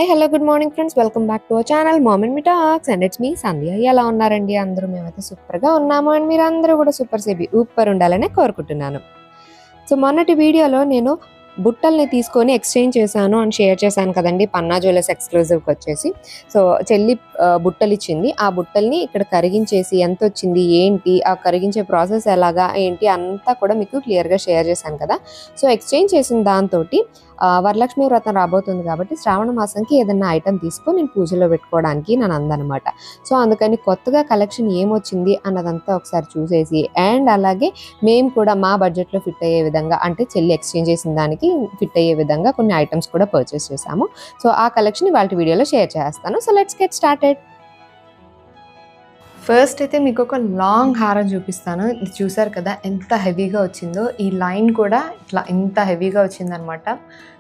Hi hello good morning friends, welcome back to our channel mom and me talks and it's me Sandhya. ఎలా ఉన్నారండి అందరూ? మేమైతే సూపర్గా ఉన్నాము అండ్ మీరు అందరూ కూడా సూపర్ ఉండాలని కోరుకుంటున్నాను. సో మొన్నటి వీడియోలో నేను బుట్టల్ని తీసుకొని ఎక్స్చేంజ్ చేశాను అని షేర్ చేశాను కదండి, పన్నా జ్యువెలర్స్ ఎక్స్క్లూజివ్కి వచ్చేసి. సో చెల్లి బుట్టలు ఇచ్చింది, ఆ బుట్టల్ని ఇక్కడ కరిగించేసి ఎంత వచ్చింది ఏంటి, ఆ కరిగించే ప్రాసెస్ ఎలాగా ఏంటి అంతా కూడా మీకు క్లియర్గా షేర్ చేశాను కదా. సో ఎక్స్చేంజ్ చేసిన దాంతో వరలక్ష్మి వ్రతం రాబోతుంది కాబట్టి శ్రావణ మాసంకి ఏదైనా ఐటమ్ తీసుకొని నేను పూజలో పెట్టుకోవడానికి నన్ను అందనమాట. సో అందుకని కొత్తగా కలెక్షన్ ఏమొచ్చింది అన్నదంతా ఒకసారి చూసేసి అండ్ అలాగే మేము కూడా మా బడ్జెట్లో ఫిట్ అయ్యే విధంగా, అంటే చెల్లి ఎక్స్చేంజ్ చేసిన దానికి ఫిట్ అయ్యే విధంగా కొన్ని ఐటమ్స్ కూడా పర్చేస్ చేశాము. సో ఆ కలెక్షన్ ఇవాళ వీడియోలో షేర్ చేస్తాను. So let's get started. First అయితే మీకు ఒక లాంగ్ హారం చూపిస్తాను. ఇది చూసారు కదా ఎంత హెవీగా వచ్చిందో. ఈ లైన్ కూడా ఇట్లా ఇంత హెవీగా వచ్చిందనమాట.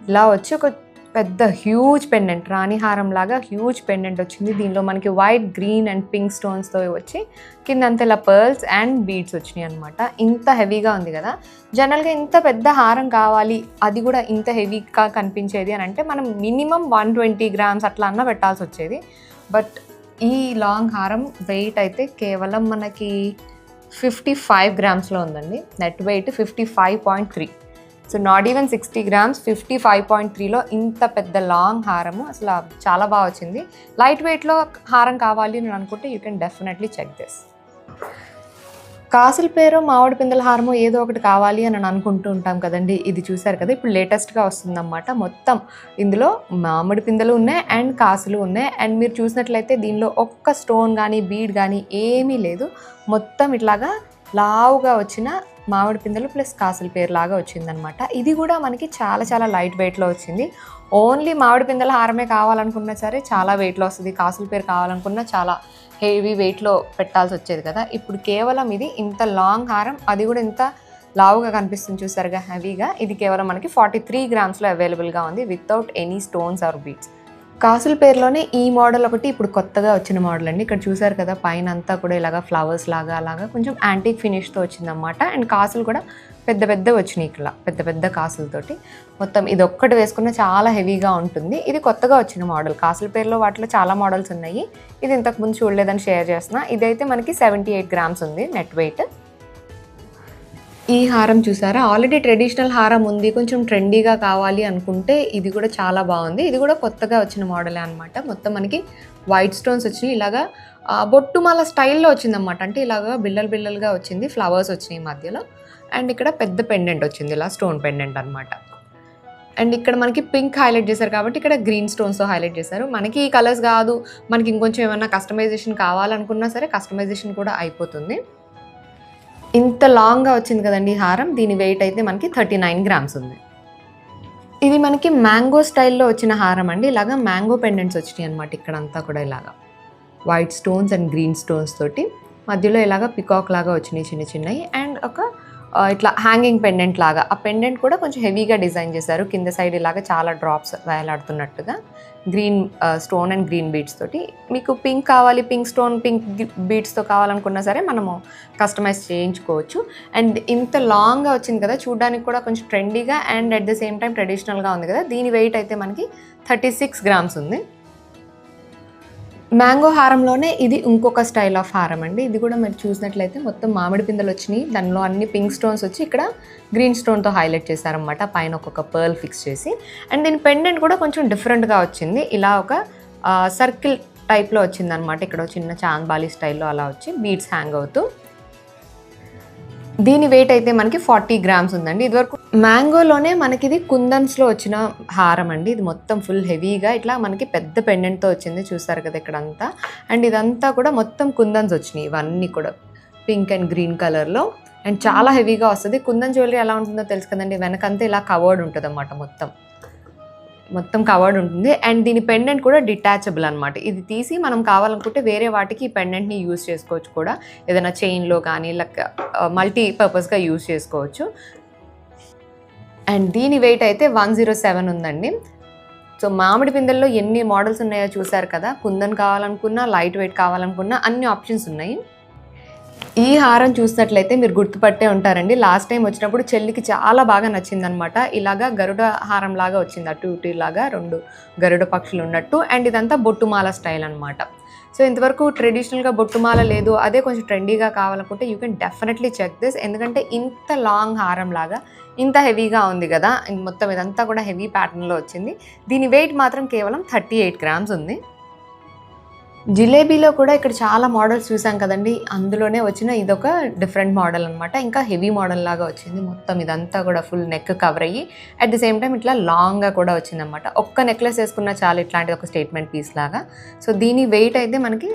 ఇలా వచ్చి ఒక పెద్ద హ్యూజ్ పెండెంట్, రాణి హారం లాగా హ్యూజ్ పెండెంట్ వచ్చింది. దీనిలో మనకి వైట్, గ్రీన్ అండ్ పింక్ స్టోన్స్తో వచ్చి కింద అంతా ఇలా పర్ల్స్ అండ్ బీడ్స్ వచ్చినాయి అనమాట. ఇంత హెవీగా ఉంది కదా. జనరల్గా ఇంత పెద్ద హారం కావాలి, అది కూడా ఇంత హెవీగా కనిపించేది అని అంటే మనం మినిమం 120 grams అట్లా అన్న పెట్టాల్సి వచ్చేది. బట్ ఈ లాంగ్ హారం వెయిట్ అయితే కేవలం మనకి 55 grams ఉందండి. Net weight 55.3. So not even 60 grams, 55.3లో ఇంత పెద్ద లాంగ్ హారము అసలు చాలా బాగా వచ్చింది. లైట్ వెయిట్లో హారం కావాలి అని అనుకుంటే you can definitely check this. కాసుల పేరు మామిడి పిందెల హారము ఏదో ఒకటి కావాలి అని అనుకుంటూ ఉంటాం కదండి. ఇది చూసారు కదా, ఇప్పుడు లేటెస్ట్గా వస్తుందన్నమాట. మొత్తం ఇందులో మామిడి పిందెలు ఉన్నాయి అండ్ కాసులు ఉన్నాయి. అండ్ మీరు చూసినట్లయితే దీనిలో ఒక్క స్టోన్ కానీ బీడ్ కానీ ఏమీ లేదు. మొత్తం ఇట్లాగా లావుగా వచ్చిన మామిడి పిందెలు ప్లస్ కాసుల పేరు లాగా వచ్చిందనమాట. ఇది కూడా మనకి చాలా చాలా లైట్ వెయిట్లో వచ్చింది. ఓన్లీ మామిడి పిందెల హారమే కావాలనుకున్నా సరే చాలా వెయిట్లో వస్తుంది. కాసుల పేరు కావాలనుకున్నా చాలా హెవీ వెయిట్లో పెట్టాల్సి వచ్చేది కదా. ఇప్పుడు కేవలం ఇది ఇంత లాంగ్ హారం, అది కూడా ఇంత లావుగా కనిపిస్తుంది చూసారుగా హెవీగా. ఇది కేవలం మనకి 43 grams అవైలబుల్గా ఉంది without any stones or beads. కాసుల పేరులోనే ఈ మోడల్ ఒకటి ఇప్పుడు కొత్తగా వచ్చిన మోడల్ అండి. ఇక్కడ చూసారు కదా, పైన అంతా కూడా ఇలాగా ఫ్లవర్స్ లాగా అలాగా కొంచెం యాంటిక్ ఫినిష్తో వచ్చిందన్నమాట. అండ్ కాసులు కూడా పెద్ద పెద్ద వచ్చినాయి, ఇక్కడ పెద్ద పెద్ద కాసులతోటి. మొత్తం ఇది ఒక్కటి వేసుకున్న చాలా హెవీగా ఉంటుంది. ఇది కొత్తగా వచ్చిన మోడల్. కాసుల పేరులో వాటిలో చాలా మోడల్స్ ఉన్నాయి. ఇది ఇంతకుముందు చూడలేదని షేర్ చేస్తున్నా. ఇదైతే మనకి 78 grams ఉంది నెట్ వెయిట్. ఈ హారం చూసారా, ఆల్రెడీ ట్రెడిషనల్ హారం ఉంది, కొంచెం ట్రెండీగా కావాలి అనుకుంటే ఇది కూడా చాలా బాగుంది. ఇది కూడా కొత్తగా వచ్చిన మోడలే అనమాట. మొత్తం మనకి వైట్ స్టోన్స్ వచ్చినాయి, ఇలాగా బొట్టుమాల స్టైల్లో వచ్చిందన్నమాట. అంటే ఇలాగా బిల్లలు బిల్లలుగా వచ్చింది, ఫ్లవర్స్ వచ్చినాయి మధ్యలో. అండ్ ఇక్కడ పెద్ద పెండెంట్ వచ్చింది, ఇలా స్టోన్ పెండెంట్ అనమాట. అండ్ ఇక్కడ మనకి పింక్ హైలైట్ చేశారు కాబట్టి ఇక్కడ గ్రీన్ స్టోన్స్తో హైలైట్ చేశారు. మనకి ఈ కలర్స్ కాదు, మనకి ఇంకొంచెం ఏమైనా కస్టమైజేషన్ కావాలనుకున్నా సరే కస్టమైజేషన్ కూడా అయిపోతుంది. ఇంత లాంగ్గా వచ్చింది కదండి ఈ హారం. దీని వెయిట్ అయితే మనకి 39 grams ఉంది. ఇది మనకి మ్యాంగో స్టైల్లో వచ్చిన హారం అండి. ఇలాగా మ్యాంగో పెండెంట్స్ వచ్చినాయి అనమాట. ఇక్కడంతా కూడా ఇలాగా white stones and green stones తోటి మధ్యలో ఇలాగా పికాక్ లాగా వచ్చినాయి చిన్న చిన్నవి. అండ్ ఒక ఇట్లా హ్యాంగింగ్ పెండెంట్ లాగా, ఆ పెండెంట్ కూడా కొంచెం హెవీగా డిజైన్ చేశారు. కింద సైడ్ ఇలాగా చాలా డ్రాప్స్ వేలాడుతున్నట్టుగా green stone and green beads తోటి. మీకు పింక్ కావాలి, పింక్ స్టోన్ పింక్ బీడ్స్తో కావాలనుకున్నా సరే మనము కస్టమైజ్ చేయించుకోవచ్చు. అండ్ ఇంత లాంగ్గా వచ్చింది కదా, చూడడానికి కూడా కొంచెం ట్రెండీగా and at the same time ట్రెడిషనల్గా ఉంది కదా. దీని వెయిట్ అయితే మనకి 36 grams ఉంది. మ్యాంగో హారంలోనే ఇది ఇంకొక స్టైల్ ఆఫ్ హారం అండి. ఇది కూడా మీరు చూసినట్లయితే మొత్తం మామిడి పిందెలు వచ్చినాయి, దానిలో అన్ని పింక్ స్టోన్స్ వచ్చి ఇక్కడ గ్రీన్ స్టోన్తో హైలైట్ చేశారనమాట. పైన ఒక్కొక్క పర్ల్ ఫిక్స్ చేసి. అండ్ దీని పెండెంట్ కూడా కొంచెం డిఫరెంట్గా వచ్చింది. ఇలా ఒక సర్కిల్ టైప్లో వచ్చిందనమాట. ఇక్కడ చిన్న చాంద్బాలి స్టైల్లో అలా వచ్చి బీడ్స్ హ్యాంగ్ అవుతూ. దీని వెయిట్ అయితే మనకి 40 grams ఉందండి. ఇదివరకు మ్యాంగోలోనే మనకి ఇది కుందన్స్లో వచ్చిన హారం అండి. ఇది మొత్తం ఫుల్ హెవీగా ఇట్లా మనకి పెద్ద పెండెంట్తో వచ్చింది చూసారు కదా ఇక్కడంతా. అండ్ ఇదంతా కూడా మొత్తం కుందన్స్ వచ్చినాయి, ఇవన్నీ కూడా పింక్ అండ్ గ్రీన్ కలర్లో. అండ్ చాలా హెవీగా వస్తుంది. కుందన్ జ్యువెలరీ ఎలా ఉంటుందో తెలుసు కదండి, వెనకంతా ఇలా కవర్డ్ ఉంటుంది అన్నమాట. మొత్తం కవర్డ్ ఉంటుంది. అండ్ దీని పెండెంట్ కూడా డిటాచబుల్ అనమాట. ఇది తీసి మనం కావాలనుకుంటే వేరే వాటికి ఈ పెండెంట్ని యూజ్ చేసుకోవచ్చు కూడా. ఏదైనా చైన్లో కానీ లైక్ మల్టీపర్పస్గా యూజ్ చేసుకోవచ్చు. అండ్ దీని వెయిట్ అయితే 107 ఉందండి. సో మామిడి పిందెల్లో ఎన్ని మోడల్స్ ఉన్నాయో చూసారు కదా. కుందన్ కావాలనుకున్నా, లైట్ వెయిట్ కావాలనుకున్నా అన్ని ఆప్షన్స్ ఉన్నాయి. ఈ హారం చూసినట్లయితే మీరు గుర్తుపట్టే ఉంటారండి. లాస్ట్ టైం వచ్చినప్పుడు చెల్లికి చాలా బాగా నచ్చిందనమాట. ఇలాగా గరుడ హారం లాగా వచ్చింది. అటు ఇటు ఇలాగా 2 గరుడ పక్షులు ఉన్నట్టు. అండ్ ఇదంతా బొట్టుమాల స్టైల్ అనమాట. సో ఇంతవరకు ట్రెడిషనల్‌గా బొట్టుమాల లేదు. అదే కొంచెం ట్రెండీగా కావాలనుకుంటే you can definitely check this. ఎందుకంటే ఇంత లాంగ్ హారం లాగా ఇంత హెవీగా ఉంది కదా! మొత్తం ఇదంతా కూడా హెవీ ప్యాటర్న్‌లో వచ్చింది. దీని వెయిట్ మాత్రం కేవలం 38 గ్రామ్స్ ఉంది. జిలేబీలో కూడా ఇక్కడ చాలా మోడల్స్ చూసాం కదండీ! అందులోనే వచ్చిన ఇదొక డిఫరెంట్ మోడల్ అనమాట. ఇంకా హెవీ మోడల్ లాగా వచ్చింది. మొత్తం ఇదంతా కూడా ఫుల్ నెక్ కవర్ అయ్యి అట్ ది సేమ్ టైమ్ ఇట్లా లాంగ్‌గా కూడా వచ్చిందనమాట. ఒక్క నెక్లెస్ వేసుకున్న చాలు ఇట్లాంటిది ఒక స్టేట్మెంట్ పీస్ లాగా. సో దీని వెయిట్ అయితే మనకి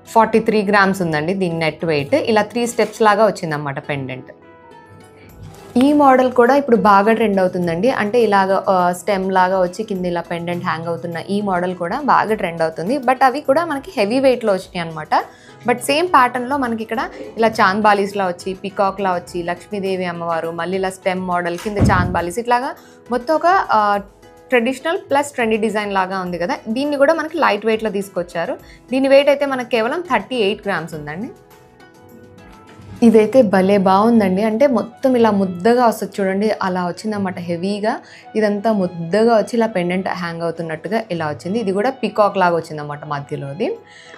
43 గ్రామ్స్ ఉందండి దీని నెట్ వెయిట్. ఇలా 3 స్టెప్స్ లాగా వచ్చిందనమాట పెండెంట్. ఈ మోడల్ కూడా ఇప్పుడు బాగా ట్రెండ్ అవుతుందండి. అంటే ఇలాగ స్టెమ్ లాగా వచ్చి కింద ఇలా పెండెంట్ హ్యాంగ్ అవుతున్న ఈ మోడల్ కూడా బాగా ట్రెండ్ అవుతుంది. బట్ అవి కూడా మనకి హెవీ వెయిట్‌లో వచ్చినాయి అనమాట. బట్ సేమ్ ప్యాటర్న్‌లో మనకి ఇక్కడ ఇలా చాంద్ బాలీస్‌లా వచ్చి, పీకాక్‌లా వచ్చి, లక్ష్మీదేవి అమ్మవారు, మళ్ళీ ఇలా స్టెమ్ మోడల్ కింద చాంద్ బాలీస్ ఇట్లాగా మొత్తం ఒక ట్రెడిషనల్ ప్లస్ ట్రెండీ డిజైన్ లాగా ఉంది కదా! దీన్ని కూడా మనకి లైట్ వెయిట్‌లో తీసుకొచ్చారు. దీని వెయిట్ అయితే మనకు కేవలం 38 గ్రామ్స్ ఉందండి. ఇదైతే భలే బావుందండి. అంటే మొత్తం ఇలా ముద్దగా వస్తది చూడండి. అలా వచ్చిందన్నమాట హెవీగా. ఇదంతా ముద్దగా వచ్చి ఇలా పెండెంట్ హ్యాంగ్ అవుతున్నట్టుగా ఇలా వచ్చింది. ఇది కూడా పీకాక్ లాగా వచ్చిందన్నమాట మధ్యలోది.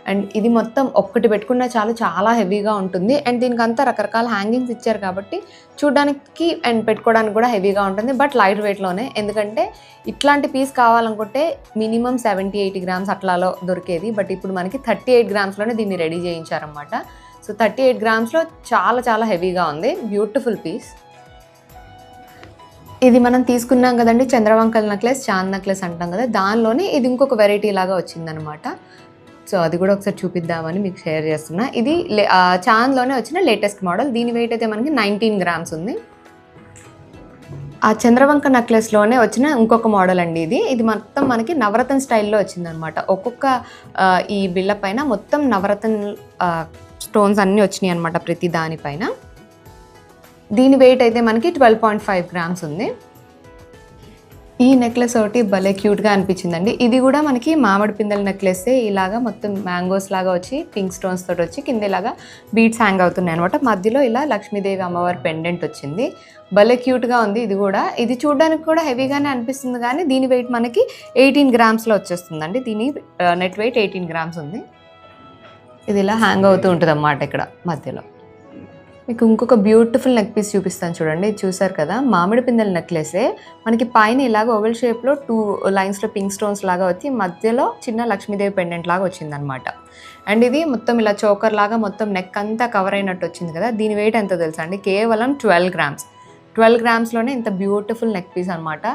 అండ్ ఇది మొత్తం ఒక్కటి పెట్టుకున్నా చాలు చాలా హెవీగా ఉంటుంది. అండ్ దీనికంతా రకరకాల హ్యాంగింగ్స్ ఇచ్చారు కాబట్టి చూడడానికి అండ్ పెట్టుకోవడానికి కూడా హెవీగా ఉంటుంది. బట్ లైట్ వెయిట్‌లోనే. ఎందుకంటే ఇట్లాంటి పీస్ కావాలనుకుంటే మినిమమ్ 70, 80 గ్రామ్స్ అట్లాలో దొరికేది. బట్ ఇప్పుడు మనకి 38 గ్రామ్స్‌లోనే దీన్ని రెడీ చేయించారన్నమాట. సో 38 గ్రామ్స్‌లో చాలా చాలా హెవీగా ఉంది. Beautiful piece. ఇది మనం తీసుకున్నాం కదండీ చంద్రవంకల్ నెక్లెస్, చాంద్ నెక్లెస్ అంటాం కదా! దానిలోనే ఇది ఇంకొక వెరైటీ లాగా వచ్చిందనమాట. సో అది కూడా ఒకసారి చూపిద్దామని మీకు షేర్ చేస్తున్నా. ఇది చాంద్‌లోనే వచ్చిన లేటెస్ట్ మోడల్. దీని వెయిట్ అయితే మనకి 19 గ్రామ్స్ ఉంది. ఆ చంద్రవంక నెక్లెస్‌లోనే వచ్చిన ఇంకొక మోడల్ అండి ఇది. ఇది మొత్తం మనకి నవరత్న స్టైల్‌లో వచ్చిందనమాట. ఒక్కొక్క ఈ బిళ్ళ పైన మొత్తం నవరత్న స్టోన్స్ అన్నీ వచ్చినాయి అనమాట ప్రతి దానిపైన. దీని వెయిట్ అయితే మనకి 12.5 గ్రామ్స్ ఉంది. ఈ నెక్లెస్ ఒకటి భలే క్యూట్‌గా అనిపించిందండి. ఇది కూడా మనకి మామిడి పిందెల నెక్లెసే. ఇలాగా మొత్తం మ్యాంగోస్ లాగా వచ్చి పింక్ స్టోన్స్ తోటి వచ్చి కింద ఇలాగా బీడ్స్ హ్యాంగ్ అవుతున్నాయి అనమాట. మధ్యలో ఇలా లక్ష్మీదేవి అమ్మవారి పెండెంట్ వచ్చింది. భలే క్యూట్‌గా ఉంది ఇది కూడా. ఇది చూడడానికి కూడా హెవీగానే అనిపిస్తుంది కానీ దీని వెయిట్ మనకి 18 గ్రామ్స్‌లో వచ్చేస్తుందండి. దీని నెట్ వెయిట్ 18 గ్రామ్స్ ఉంది. ఇది ఇలా హ్యాంగ్ అవుతూ ఉంటుందన్నమాట ఇక్కడ మధ్యలో. మీకు ఇంకొక బ్యూటిఫుల్ నెక్ పీస్ చూపిస్తాను చూడండి. ఇది చూసారు కదా! మామిడి పిందెల నెక్లెసే. మనకి పైన ఇలాగ ఓవెల్ షేప్‌లో 2 లైన్స్‌లో పింక్ స్టోన్స్ లాగా వచ్చి మధ్యలో చిన్న లక్ష్మీదేవి పెండెంట్ లాగా వచ్చిందనమాట. అండ్ ఇది మొత్తం ఇలా చోకర్ లాగా మొత్తం నెక్ అంతా కవర్ అయినట్టు వచ్చింది కదా! దీని వెయిట్ ఎంతో తెలుసా అండి? కేవలం 12 గ్రామ్స్. 12 గ్రామ్స్‌లోనే ఇంత బ్యూటిఫుల్ నెక్ పీస్ అనమాట.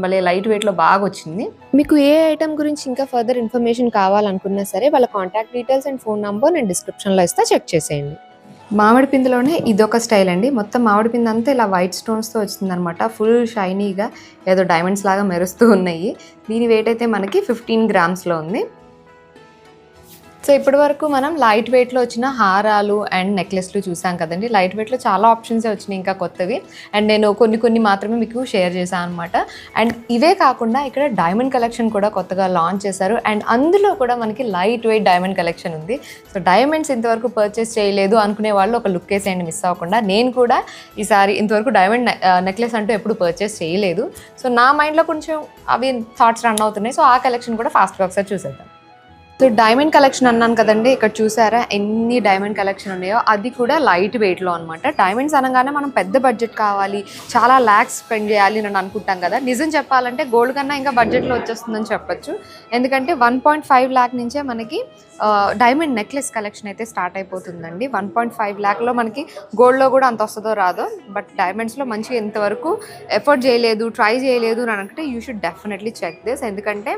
భలే లైట్ వెయిట్‌లో బాగా వచ్చింది. మీకు ఏ ఐటమ్ గురించి ఇంకా ఫర్దర్ ఇన్ఫర్మేషన్ కావాలనుకున్నా సరే వాళ్ళ contact details and phone number నేను డిస్క్రిప్షన్‌లో ఇస్తా, చెక్ చేసేయండి. మామిడి పిందెలోనే ఇదొక స్టైల్ అండి. మొత్తం మామిడి పిందె అంతా ఇలా వైట్ స్టోన్స్‌తో వచ్చిందనమాట. ఫుల్ షైనీగా ఏదో డైమండ్స్ లాగా మెరుస్తూ ఉన్నాయి. దీని వెయిట్ అయితే మనకి 15 గ్రామ్స్‌లో ఉంది. సో ఇప్పటి వరకు మనం లైట్ వెయిట్‌లో వచ్చిన హారాలు అండ్ నెక్లెస్‌లు చూసాం కదండీ. లైట్ వెయిట్‌లో చాలా ఆప్షన్సే వచ్చినాయి ఇంకా కొత్తవి. అండ్ నేను కొన్ని మాత్రమే మీకు షేర్ చేశాను అనమాట. అండ్ ఇవే కాకుండా ఇక్కడ డైమండ్ కలెక్షన్ కూడా కొత్తగా లాంచ్ చేశారు. అండ్ అందులో కూడా మనకి లైట్ వెయిట్ డైమండ్ కలెక్షన్ ఉంది. సో డైమండ్స్ ఇంతవరకు పర్చేస్ చేయలేదు అనుకునే వాళ్ళు ఒక లుక్ వేసేయండి మిస్ అవ్వకుండా. నేను కూడా ఈసారి ఇంతవరకు డైమండ్ నెక్లెస్ అంటూ ఎప్పుడు పర్చేస్ చేయలేదు. సో నా మైండ్లో కొంచెం అవి థాట్స్ రన్ అవుతున్నాయి. సో ఆ కలెక్షన్ కూడా ఫాస్ట్‌గా ఒకసారి చూసేద్దాం. సో డైమండ్ కలెక్షన్ అన్నాను కదండి. ఇక్కడ చూసారా ఎన్ని డైమండ్ కలెక్షన్ ఉన్నాయో. అది కూడా లైట్ వెయిట్‌లో అనమాట. డైమండ్స్ అనగానే మనం పెద్ద బడ్జెట్ కావాలి, చాలా ల్యాక్స్ స్పెండ్ చేయాలి అని అనుకుంటాం కదా. నిజం చెప్పాలంటే గోల్డ్ కన్నా ఇంకా బడ్జెట్లో వచ్చేస్తుందని చెప్పొచ్చు. ఎందుకంటే 1.5 లాక్ నుంచే మనకి డైమండ్ నెక్లెస్ కలెక్షన్ అయితే స్టార్ట్ అయిపోతుందండి. 1.5 లాక్లో మనకి గోల్డ్లో కూడా అంత వస్తుందో రాదో, బట్ డైమండ్స్లో మంచి ఎంతవరకు ఎఫర్ట్ చేయలేదు, ట్రై చేయలేదు అని అనుకుంటే you should definitely check this. ఎందుకంటే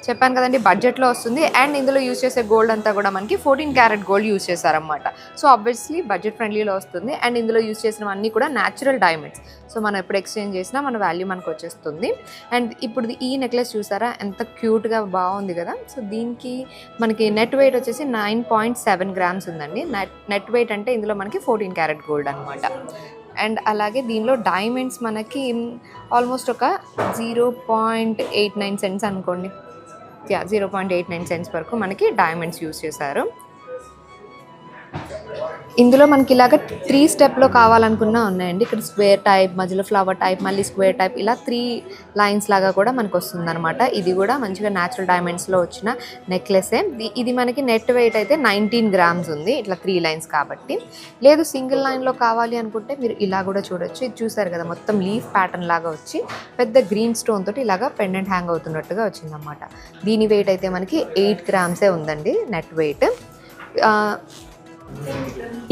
చెప్పాను కదండి బడ్జెట్లో వస్తుంది. అండ్ ఇందులో యూజ్ చేసే గోల్డ్ అంతా కూడా మనకి 14 క్యారెట్ గోల్డ్ యూజ్ చేశారనమాట. సో ఆబ్వియస్లీ బడ్జెట్ ఫ్రెండ్లీలో వస్తుంది. అండ్ ఇందులో యూజ్ చేసినవన్నీ కూడా న్యాచురల్ డైమండ్స్. సో మనం ఎప్పుడు ఎక్స్చేంజ్ చేసినా మన వాల్యూ మనకు వచ్చేస్తుంది. అండ్ ఇప్పుడు ఈ నెక్లెస్ చూసారా ఎంత క్యూట్గా బాగుంది కదా. సో దీనికి మనకి నెట్ వెయిట్ వచ్చేసి 9.7 గ్రామ్స్ ఉందండి. నెట్ వెయిట్ అంటే ఇందులో మనకి 14 క్యారెట్ గోల్డ్ అనమాట. అండ్ అలాగే దీనిలో డైమండ్స్ మనకి ఆల్మోస్ట్ ఒక 0.89 సెంట్స్ అనుకోండి. 0.89 సెంట్స్ వరకు మనకి డైమండ్స్ యూజ్ చేశారు. ఇందులో మనకి ఇలాగ 3 స్టెప్‌లో కావాలనుకున్నా ఉన్నాయండి. ఇక్కడ స్క్వేర్ టైప్, మధ్యలో ఫ్లవర్ టైప్, మళ్ళీ స్క్వేర్ టైప్ ఇలా 3 లైన్స్ లాగా కూడా మనకొస్తుందనమాట. ఇది కూడా మంచిగా న్యాచురల్ డైమండ్స్‌లో వచ్చిన నెక్లెసే. ఇది మనకి నెట్ వెయిట్ అయితే 19 గ్రామ్స్ ఉంది. ఇట్లా 3 లైన్స్ కాబట్టి. లేదు సింగిల్ లైన్‌లో కావాలి అనుకుంటే మీరు ఇలా కూడా చూడొచ్చు. ఇది చూసారు కదా మొత్తం లీఫ్ ప్యాటర్న్ లాగా వచ్చి పెద్ద గ్రీన్ స్టోన్ తోటి ఇలాగా పెండెంట్ హ్యాంగ్ అవుతున్నట్టుగా వచ్చిందనమాట. దీని వెయిట్ అయితే మనకి 8 గ్రామ్సే ఉందండి నెట్ వెయిట్.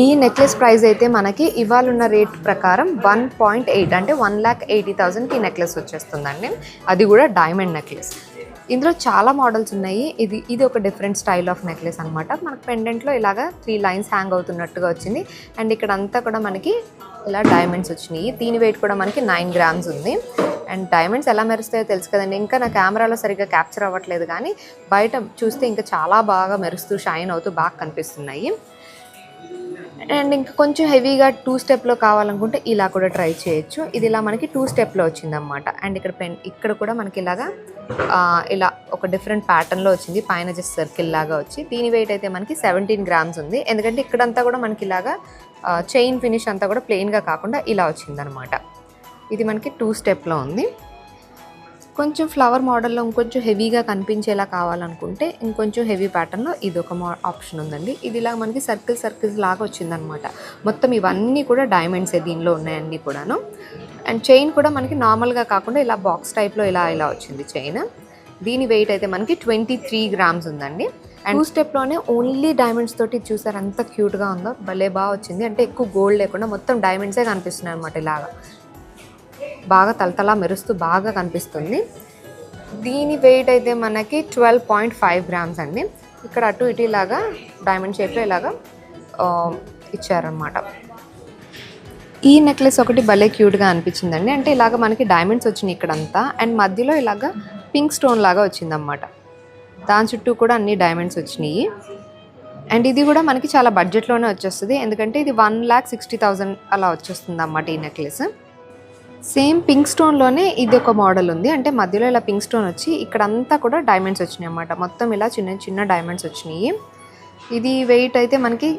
ఈ నెక్లెస్ ప్రైస్ అయితే మనకి ఇవాళ ఉన్న రేట్ ప్రకారం 1.8 అంటే 1,80,000కి ఈ నెక్లెస్ వచ్చేస్తుందండి. అది కూడా డైమండ్ నెక్లెస్. ఇందులో చాలా మోడల్స్ ఉన్నాయి. ఇది ఒక డిఫరెంట్ స్టైల్ ఆఫ్ నెక్లెస్ అనమాట. మనకు పెండెంట్లో ఇలాగా 3 లైన్స్ హ్యాంగ్ అవుతున్నట్టుగా వచ్చింది. అండ్ ఇక్కడ అంతా కూడా మనకి ఇలా డైమండ్స్ వచ్చినాయి. దీని వెయిట్ కూడా మనకి 9 గ్రామ్స్ ఉంది. అండ్ డైమండ్స్ ఎలా మెరుస్తాయో తెలుసు కదండి. ఇంకా నా కెమెరాలో సరిగ్గా క్యాప్చర్ అవ్వట్లేదు, కానీ బయట చూస్తే ఇంకా చాలా బాగా మెరుస్తూ షైన్ అవుతూ బాగా కనిపిస్తున్నాయి. అండ్ ఇంకా కొంచెం హెవీగా 2 స్టెప్లో కావాలనుకుంటే ఇలా కూడా ట్రై చేయొచ్చు. ఇది ఇలా మనకి 2 స్టెప్లో వచ్చిందనమాట. అండ్ ఇక్కడ కూడా మనకి ఇలాగా ఇలా ఒక డిఫరెంట్ ప్యాటర్న్లో వచ్చింది. పైన జస్ట్ సర్కిల్ లాగా వచ్చి దీని వెయిట్ అయితే మనకి 17 గ్రామ్స్ ఉంది. ఎందుకంటే ఇక్కడంతా కూడా మనకి ఇలాగా చైన్ ఫినిష్ అంతా కూడా ప్లెయిన్గా కాకుండా ఇలా వచ్చిందనమాట. ఇది మనకి 2 స్టెప్లో ఉంది. కొంచెం ఫ్లవర్ మోడల్లో ఇంకొంచెం హెవీగా కనిపించేలా కావాలనుకుంటే ఇంకొంచెం హెవీ ప్యాటర్న్లో ఇది ఒక ఆప్షన్ ఉందండి. ఇది ఇలా మనకి సర్కిల్స్ లాగా వచ్చిందనమాట. మొత్తం ఇవన్నీ కూడా డైమండ్సే దీనిలో ఉన్నాయన్నీ కూడాను. అండ్ చైన్ కూడా మనకి నార్మల్గా కాకుండా ఇలా బాక్స్ టైప్లో ఇలా వచ్చింది చైన్. దీని వెయిట్ అయితే మనకి 23 గ్రామ్స్ ఉందండి. అండ్ 2 స్టెప్లోనే ఓన్లీ డైమండ్స్ తోటి చూసారు ఎంత క్యూట్గా ఉందో, భలే బాగా వచ్చింది. అంటే ఎక్కువ గోల్డ్ లేకుండా మొత్తం డైమండ్సే కనిపిస్తున్నాయి అనమాట. ఇలాగా బాగా తలతలా మెరుస్తూ బాగా కనిపిస్తుంది. దీని వెయిట్ అయితే మనకి 12.5 గ్రామ్స్ అండి. ఇక్కడ అటు ఇటు ఇలాగా డైమండ్ షేప్లో ఇలాగా ఇచ్చారనమాట. ఈ నెక్లెస్ ఒకటి భలే క్యూట్గా అనిపించిందండి. అంటే ఇలాగ మనకి డైమండ్స్ వచ్చినాయి ఇక్కడంతా. అండ్ మధ్యలో ఇలాగా పింక్ స్టోన్ లాగా వచ్చిందన్నమాట. దాని చుట్టూ కూడా అన్ని డైమండ్స్ వచ్చినాయి. అండ్ ఇది కూడా మనకి చాలా బడ్జెట్లోనే వచ్చేస్తుంది. ఎందుకంటే ఇది 1,60,000 అలా వచ్చేస్తుంది అన్నమాట ఈ నెక్లెస్. సేమ్ పింక్ స్టోన్లోనే ఇది ఒక మోడల్ ఉంది. అంటే మధ్యలో ఇలా పింక్ స్టోన్ వచ్చి ఇక్కడంతా కూడా డైమండ్స్ వచ్చినాయి అన్నమాట. మొత్తం ఇలా చిన్న చిన్న డైమండ్స్ వచ్చినాయి. ఇది వెయిట్ అయితే మనకి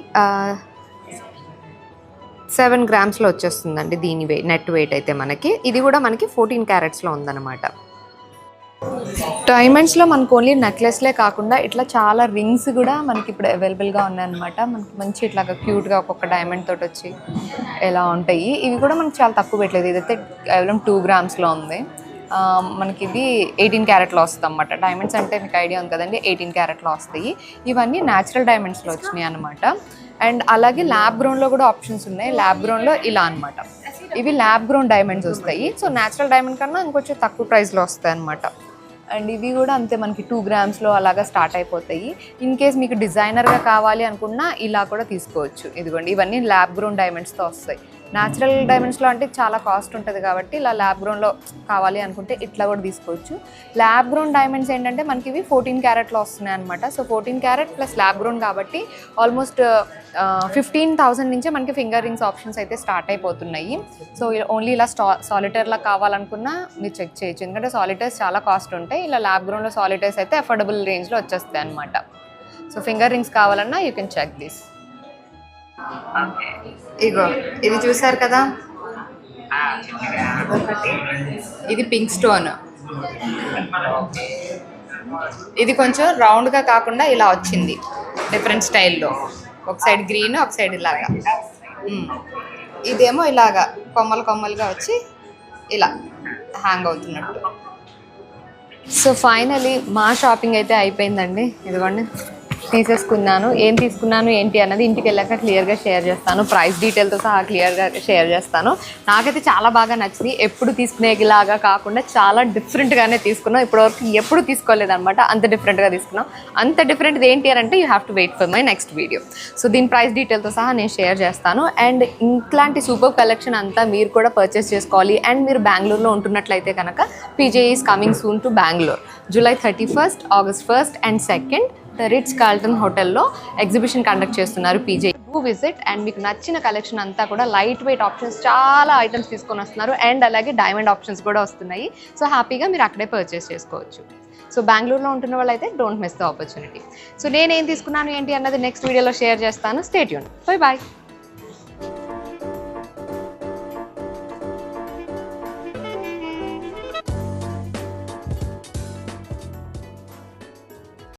7 గ్రామ్స్లో వచ్చేస్తుందండి దీని నెట్ వెయిట్ అయితే మనకి. ఇది కూడా మనకి 14 క్యారెట్స్లో ఉందన్నమాట. డైమండ్స్లో మనకు ఓన్లీ నెక్లెస్లే కాకుండా ఇట్లా చాలా రింగ్స్ కూడా మనకి ఇప్పుడు అవైలబుల్గా ఉన్నాయన్నమాట. మనకి మంచి ఇట్లాగా క్యూట్గా ఒక్కొక్క డైమండ్ తోటి వచ్చి ఎలా ఉంటాయి. ఇవి కూడా మనకి చాలా తక్కువ పెట్టలేదు. ఇదైతే కేవలం 2 గ్రామ్స్లో ఉంది. మనకి ఇది 18 క్యారెట్లో వస్తుంది అన్నమాట. డైమండ్స్ అంటే మీకు ఐడియా ఉంది కదండి, 18 క్యారెట్లో వస్తాయి. ఇవన్నీ న్యాచురల్ డైమండ్స్లో వచ్చినాయి అనమాట. అండ్ అలాగే ల్యాబ్ గ్రౌండ్లో కూడా ఆప్షన్స్ ఉన్నాయి. ల్యాబ్ గ్రౌండ్లో ఇలా అనమాట. ఇవి ల్యాబ్ గ్రౌండ్ డైమండ్స్ వస్తాయి. సో న్యాచురల్ డైమండ్ కన్నా ఇంకొంచెం తక్కువ ప్రైస్లో వస్తాయి అనమాట. అండ్ ఇవి కూడా అంతే మనకి 2 గ్రామ్స్లో అలాగా స్టార్ట్ అయిపోతాయి. ఇన్ కేస్ మీకు డిజైనర్గా కావాలి అనుకున్నా ఇలా కూడా తీసుకోవచ్చు. ఇదిగోండి ఇవన్నీ ల్యాబ్ గ్రౌండ్ డైమండ్స్తో వస్తాయి. న్యాచురల్ డైమండ్స్లో అంటే చాలా కాస్ట్ ఉంటుంది కాబట్టి ఇలా ల్యాబ్ గ్రౌండ్లో కావాలి అనుకుంటే ఇట్లా కూడా తీసుకోవచ్చు. ల్యాబ్ గ్రౌండ్ డైమండ్స్ ఏంటంటే మనకి ఇవి 14 క్యారెట్లో వస్తున్నాయి అనమాట. So 14 carrot plus lab ground కాబట్టి ఆల్మోస్ట్ 15,000 నుంచే మనకి ఫింగర్ రింగ్స్ ఆప్షన్స్ అయితే స్టార్ట్ అయిపోతున్నాయి. సో ఓన్లీ ఇలా సాలిటైర్లా కావాలనుకున్నా మీరు చెక్ చేయొచ్చు. ఎందుకంటే సాలిటైర్స్ చాలా కాస్ట్ ఉంటాయి. ఇలా ల్యాబ్ గ్రౌండ్లో సాలిటైర్స్ అయితే అఫోర్డబుల్ రేంజ్లో వచ్చేస్తాయి అనమాట. సో ఫింగర్ రింగ్స్ కావాలన్నా యూ కెన్ చెక్ దిస్. ఇగో ఇది చూసారు కదా, ఇది పింక్ స్టోన్. ఇది కొంచెం రౌండ్గా కాకుండా ఇలా వచ్చింది డిఫరెంట్ స్టైల్లో. ఒక సైడ్ గ్రీన్, ఒక సైడ్ ఇలాగా. ఇదేమో ఇలాగా కొమ్మలుగా వచ్చి ఇలా హ్యాంగ్ అవుతున్నట్టు. సో ఫైనలీ మా షాపింగ్ అయితే అయిపోయిందండి. ఇదిగోండి తీసేసుకున్నాను. ఏం తీసుకున్నాను ఏంటి అన్నది ఇంటికి వెళ్ళాక క్లియర్గా షేర్ చేస్తాను. ప్రైస్ డీటెయిల్తో సహా క్లియర్గా షేర్ చేస్తాను. నాకైతే చాలా బాగా నచ్చింది. ఎప్పుడు తీసుకునేలాగా కాకుండా చాలా డిఫరెంట్గానే తీసుకున్నాం. ఇప్పటివరకు ఎప్పుడు తీసుకోలేదన్నమాట. అంత డిఫరెంట్గా తీసుకున్నాం. అంత డిఫరెంట్ ఏంటి అని అంటే you have to wait for my next video. So దీని ప్రైస్ డీటెయిల్తో సహా నేను షేర్ చేస్తాను. అండ్ ఇట్లాంటి సూపర్ కలెక్షన్ అంతా మీరు కూడా పర్చేస్ చేసుకోవాలి. అండ్ మీరు బెంగళూరులో ఉంటున్నట్లయితే కనుక PJ is coming soon to Bengaluru. July 31st, August 1st and 2nd the Ritz Carlton హోటల్లో ఎగ్జిబిషన్ కండక్ట్ చేస్తున్నారు పీజే. Do visit. అండ్ మీకు నచ్చిన కలెక్షన్ అంతా కూడా లైట్ వెయిట్ ఆప్షన్స్ చాలా ఐటమ్స్ తీసుకొని వస్తున్నారు. అండ్ అలాగే డైమండ్ ఆప్షన్స్ కూడా వస్తున్నాయి. సో హ్యాపీగా మీరు అక్కడే పర్చేస్ చేసుకోవచ్చు. సో బెంగళూరులో ఉంటున్న వాళ్ళు అయితే don't miss the opportunity. So నేనేం తీసుకున్నాను ఏంటి అన్నది నెక్స్ట్ వీడియోలో షేర్ చేస్తాను. Stay tune. Bye bye.